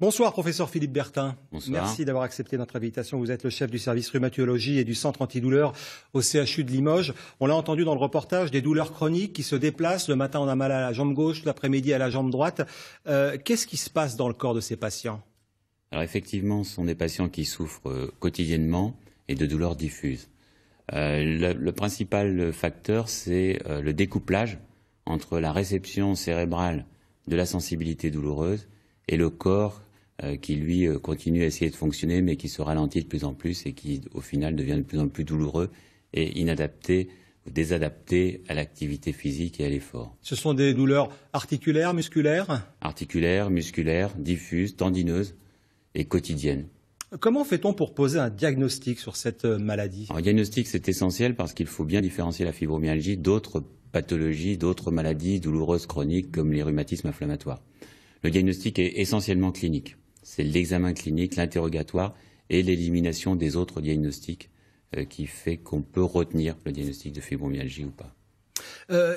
Bonsoir, professeur Philippe Bertin. Bonsoir. Merci d'avoir accepté notre invitation. Vous êtes le chef du service rhumatologie et du centre antidouleur au CHU de Limoges. On l'a entendu dans le reportage, des douleurs chroniques qui se déplacent. Le matin, on a mal à la jambe gauche, l'après-midi à la jambe droite. Qu'est-ce qui se passe dans le corps de ces patients? Alors effectivement, ce sont des patients qui souffrent quotidiennement et de douleurs diffuses. Le principal facteur, c'est le découplage entre la réception cérébrale de la sensibilité douloureuse et le corps qui, lui, continue à essayer de fonctionner, mais qui se ralentit de plus en plus et qui, au final, devient de plus en plus douloureux et inadapté ou désadapté à l'activité physique et à l'effort. Ce sont des douleurs articulaires, musculaires? Articulaires, musculaires, diffuses, tendineuses et quotidiennes. Comment fait-on pour poser un diagnostic sur cette maladie? Alors, le diagnostic, c'est essentiel parce qu'il faut bien différencier la fibromyalgie d'autres pathologies, d'autres maladies douloureuses chroniques comme les rhumatismes inflammatoires. Le diagnostic est essentiellement clinique. C'est l'examen clinique, l'interrogatoire et l'élimination des autres diagnostics qui fait qu'on peut retenir le diagnostic de fibromyalgie ou pas.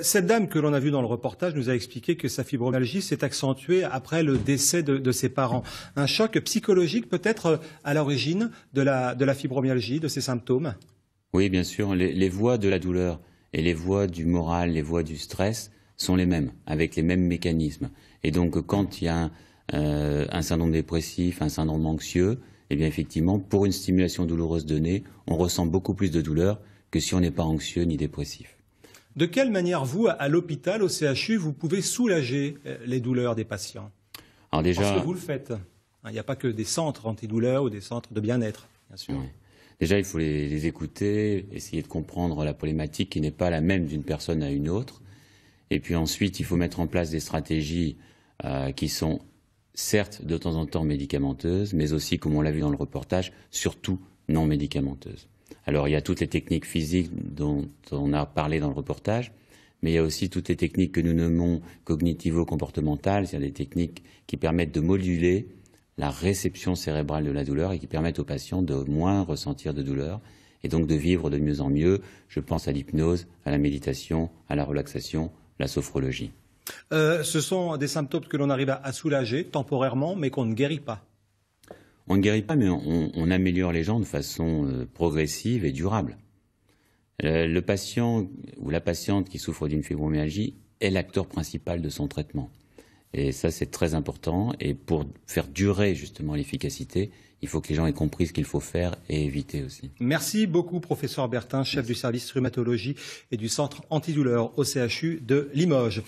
Cette dame que l'on a vue dans le reportage nous a expliqué que sa fibromyalgie s'est accentuée après le décès de ses parents. Un choc psychologique peut-être à l'origine de la fibromyalgie, de ces symptômes? Oui, bien sûr. Les voies de la douleur et les voies du moral, les voies du stress sont les mêmes, avec les mêmes mécanismes. Et donc, quand il y a un syndrome dépressif, un syndrome anxieux, eh bien effectivement, pour une stimulation douloureuse donnée, on ressent beaucoup plus de douleur que si on n'est pas anxieux ni dépressif. De quelle manière, vous, à l'hôpital, au CHU, vous pouvez soulager les douleurs des patients? Alors déjà, parce que vous le faites. Il n'y a pas que des centres antidouleurs ou des centres de bien-être, bien sûr. Oui. Déjà, il faut les écouter, essayer de comprendre la problématique qui n'est pas la même d'une personne à une autre. Et puis ensuite, il faut mettre en place des stratégies qui sont certes de temps en temps médicamenteuses, mais aussi, comme on l'a vu dans le reportage, surtout non médicamenteuses. Alors, il y a toutes les techniques physiques dont on a parlé dans le reportage, mais il y a aussi toutes les techniques que nous nommons cognitivo-comportementales, c'est-à-dire des techniques qui permettent de moduler la réception cérébrale de la douleur et qui permettent aux patients de moins ressentir de douleur et donc de vivre de mieux en mieux. Je pense à l'hypnose, à la méditation, à la relaxation, la sophrologie. Ce sont des symptômes que l'on arrive à soulager temporairement, mais qu'on ne guérit pas. On ne guérit pas, mais on améliore les gens de façon progressive et durable. Le patient ou la patiente qui souffre d'une fibromyalgie est l'acteur principal de son traitement. Et ça, c'est très important. Et pour faire durer justement l'efficacité, il faut que les gens aient compris ce qu'il faut faire et éviter aussi. Merci beaucoup, professeur Bertin, chef du service rhumatologie et du centre antidouleur au CHU de Limoges.